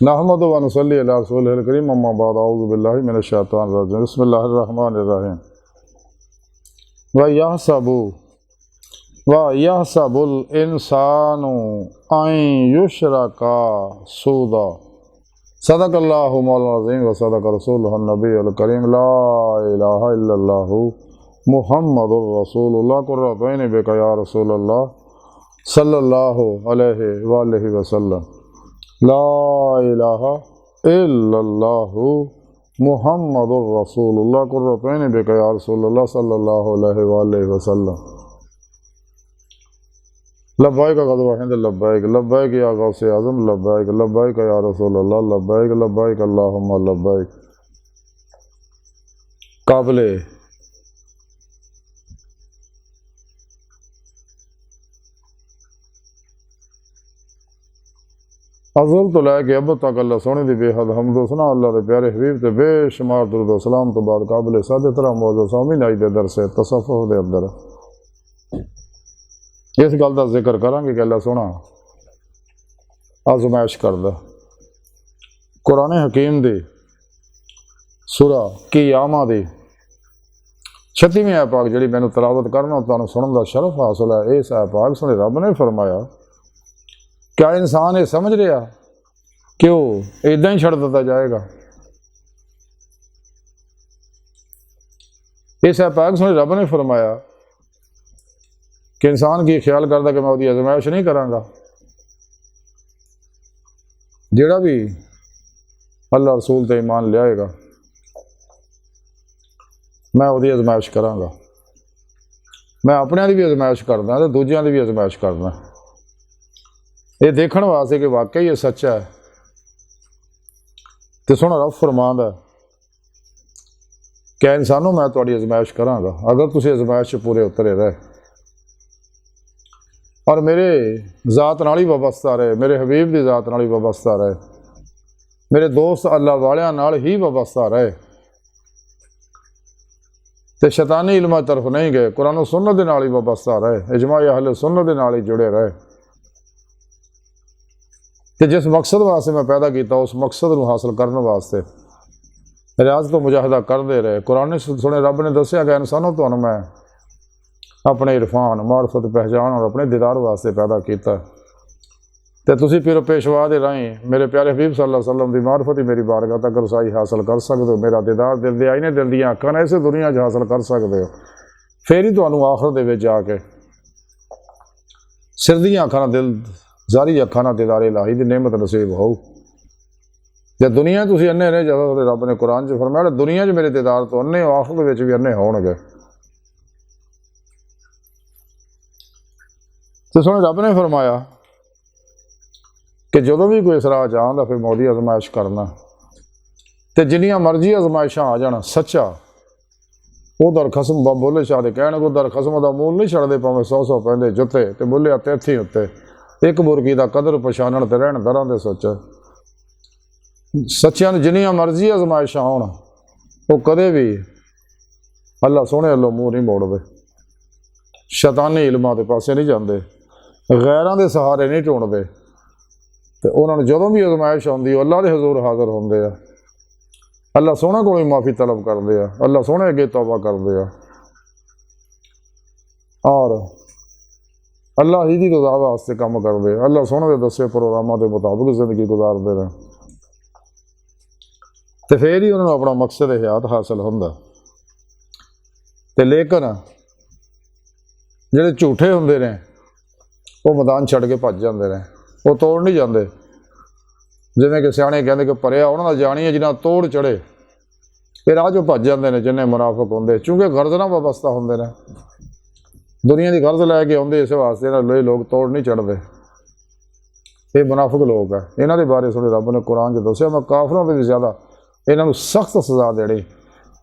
नहमदु व नसल्ली अला रसूलिल करीम अम्मा बाद अऊज़ु बिल्लाहि मिनश शैतानिर रजीम बिस्मिल्लाहिर रहमानिर रहीम व यहसबुल इंसानु अन युशरका सूदा सदक़ल्लाहु मौलाना अज़ीम व सदक़ रसूलुहुन नबियुल करीम ला इलाहा इल्लल्लाहु मुहम्मदुर रसूलुल्लाह कुर्रतु ऐनि बिका या रसूलल्लाह सल्लल्लाहु अलैहि वालैहि वसल्लम ला इलाहा इल्लल्लाहु मुहम्मदुर रसूलुल्लाह कुर्रतु ऐनि बिका या रसूलल्लाह सल्लल्लाहु अलैहि वालैहि वसल्लम लब्बैक ग़ज़वा हिंद लब्बैक लब्बैक या गौसे आज़म लब्बैक लब्बैक या रसूलल्लाह लब्बैक लब्बैक अल्लाहुम्मा लब्बैक। काबिले अज़ल तो लैके अब तक अल्लाह सोने दी बेहद हमदो सना अल्लाह दे प्यारे हबीब ते बेशुमार दुरूद व सलाम तो बाद काबिले सादे तरह मौजूद सामी नाई दे दर से तसव्वुफ़ दे अंदर इस गल का जिक्र करांगे कि अल्लाह सोना आजमाइश करदा कुरान हकीम दी सूरा क़ियामा दी 36वीं आयत पाक जिहड़ी मैनूं तलावत करना तुहानूं सुनन दा शरफ हासिल है। इस आयत पाक सुने रब ने फरमाया क्या इंसान ये समझ रहा कि वो इदां ही छड़ दिता जाएगा। इस आयत पाक सुने रब ने फरमाया कि इंसान की ख्याल करता कि मैं उसकी आजमाइश नहीं करांगा। जिहड़ा भी अल्लाह रसूल ते ईमान लियाएगा मैं उसकी आजमाइश करांगा। मैं अपने की भी आजमाइश करदा तो दूजियां की भी आजमाइश करदा, ये देखण वास्ते कि वाकई ये सच्चा है। तो सुन रब फरमांदा क्या इंसानों मैं तुहाडी आजमाइश करांगा अगर तुसीं आजमाइश पूरे उतरे रहे और मेरे ज़ात नाल ही वाबस्ता रहे, मेरे हबीब की ज़ात नाल ही वाबस्ता रहे, मेरे दोस्त अल्लाह वालियां नाल ही वाबस्ता रहे तो शैतानी इल्मां तरफ नहीं गए, कुरान सुन्नत दे नाल ही वाबस्ता रहे, इजमा अहले सुन्नत दे नाल ही जुड़े रहे। तो जिस मकसद वास्ते मैं पैदा किया उस मकसद को हासिल करने वास्ते रियाज तो मुजाहिदा करते रहे। कुरान सुने रब ने दसिया कि इंसानों तुहानूं मैं अपने इरफान मारफत पहचान और अपने दीदार वास्ते पैदा किया तो तुसीं पीर पेशवा दे राहीं मेरे प्यारे हबीब सल्लल्लाहु अलैहि वसल्लम की मारफत ही मेरी बारगाह तक रसाई हासिल कर सकते हो। मेरा दीदार दिल दे आईने दिल दियां अखां इस दुनिया हासिल कर सकते हो। फिर ही तुहानूं आखिरत दे विच जाके सिर दियां अखां दिल जारी अखां नाल दीदार इलाही की नेमत नसीब हो। जे दुनिया तुसीं अन्ने रहे जदों रब ने कुरान च फरमाया दुनिया च मेरे दीदार तो अन्ने हो आखिरत भी अन्ने होणगे। तो सुन रब ने फरमाया कि जो भी कोई इसराह चाहता फिर मैं उसकी आजमाइश करना तो जिन्नियां मर्जी आजमाइशा आ जाना सच्चा वो दर खसम बोले शाह के कहने को दर खसम का मूल नहीं छड़ते भावें 100 पहले जुत्ते तो बोले तेथी उत्ते एक मुर्गी का कदर पछाणन तो रहन दरां दे सोचा। सच्चियां जिन्नियां मर्जी आजमाइशा आउण वो कदे भी अल्लाह सोहणे अल्लों मूँह नहीं मोड़ते, शैतानी इल्मां के पासे नहीं जाते, गैरां दे सहारे नहीं ढूंढते। तो उन्होंने जो भी आजमाइश आती अल्लाह के हजूर हाजिर होंगे, अल्लाह सोहणे को माफ़ी तलब करते हैं, अल्लाह सोहणे अगे तौबा करते हैं और अल्लाह ही की रज़ा वास्ते काम करते, अल्लाह सोहणे के दसे प्रोग्रामों के मुताबिक जिंदगी गुजारते हैं। तो फिर ही उन्होंने अपना मकसद हयात हासिल होंदा। तो लेकिन जिहड़े झूठे होंदे ने वो मैदान छड़ के भज जाते हैं, वो तोड़ नहीं जाते। जिवें कि सियाणे कहते कि भरिया उन्होंने जानी है जिन्हें तोड़ चढ़े ये राह चों भज जाते हैं जिन्हें मुनाफिक होंगे, चूँकि गर्ज नाल वाबस्ता होंगे ने दुनिया की गर्ज लैके आते इस वास्ते इन्होंने लोग तोड़ नहीं चढ़ते। ये मुनाफिक लोग है, इन्हों के बारे सुने रब ने कुरान च दसिया मैं काफरों से भी ज़्यादा इन्हों सख्त सजा देनी।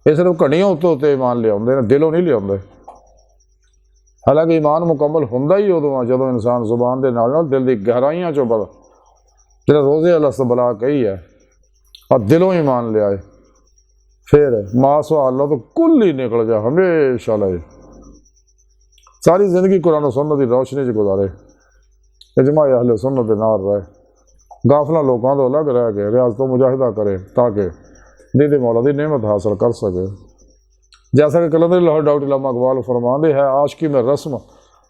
ये सिर्फ घड़ियों उत्ते ईमान लिया दिलों नहीं लिया। हालांकि ईमान मुकम्मल होंदा ही उदों आ जदों इंसान जुबान के नाल दिल की गहराइयां चों बल जो रोज़े अलस्तबला कही है और दिलों ईमान लिया है फिर मासवा अल्लाह तो कुल ही निकल जा हमेशा लए सारी जिंदगी कुरान सुन्नत की रोशनी च गुजारे, इजमा अहले सुन्नत दे नाल रहे। गाफला लोगों तो अलग रह के रियाज तो मुजाहिदा करे ताकि दीदी मौला की नेमत हासिल कर सके। जैसा कि कलंदर लाहौर डॉक्टर इलामा इकबाल फरमाते है, आशिकी में रस्म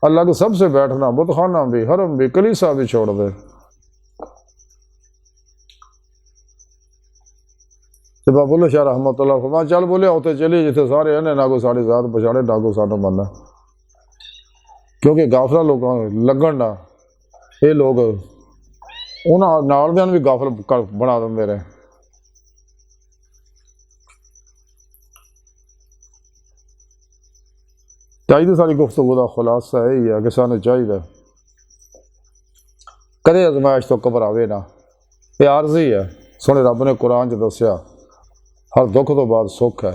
अलग सबसे बैठना, बुतखाना भी, हरम भी, कलीसा भी छोड़ दे। तो बाबुल्ला शाह रहमतुल्लाह फरमा चल बोले उते चली जिथे सारे ने ना को साड़ी जात पछाड़े ना को सानू मनना, क्योंकि गाफला लोग लगन ना ये लोग उन्होंने नाल दियां भी गाफल बना देंगे रहे। चाहिए सारी गुफ्तगू का खुलासा यही है कि सानू चाहिए कदे अजमाइश तो घबरावे ना, ये आरजी है। सोने रब ने कुरान च दसिया हर दुख तो बाद सुख है,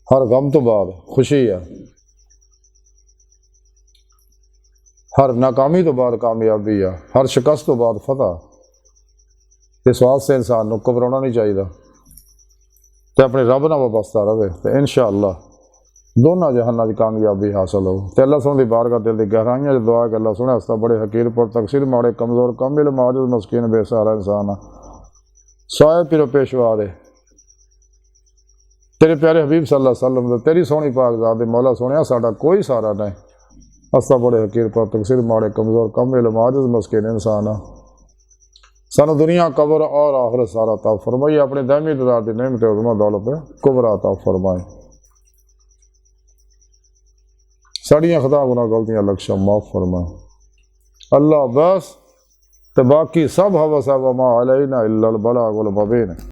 हर गम तो बाद खुशी है, हर नाकामी तो बाद कामयाबी है, हर शिकस्त तो बाद फतह। इस वास्ते इंसान को घबराना नहीं चाहिए तो अपने रब नाल वाबस्ता रहे तो इंशाअल्लाह दोनों जहाना की कामयाबी हासिल हो। तो अल्लाह सुन दी बारगाह दिल की गहराइयां दुआ कि अल्लाह सुने हस्ता बड़े हकीर पर तकसीर माड़े कमज़ोर कमिल माजिद मस्कीन बेसहारा इंसान साए पिरो पेशवा दे तेरे प्यारे हबीब सल्लल्लाहु अलैहि वसल्लम तेरी सोहनी पाक ज़ात दे मौला सुनिया साडा कोई सारा नहीं, हस्ता बड़े हकीर पर तकसीर माड़े कमज़ोर कमिल माजिद मस्कीन इंसान सानू दुनिया कबर और आखिरत सारा ता फरमाइए, अपने दामी दरार की नेमत उज़मा दौलत कुबरा ता फरमाए, साड़ियाँ खता गुनाह गलतियाँ लक्ष्य माफ़ फरमाए अल्लाह। बस तो बाकी सब हवा सब मा अलैना इल्लल बलागुल मुबीन।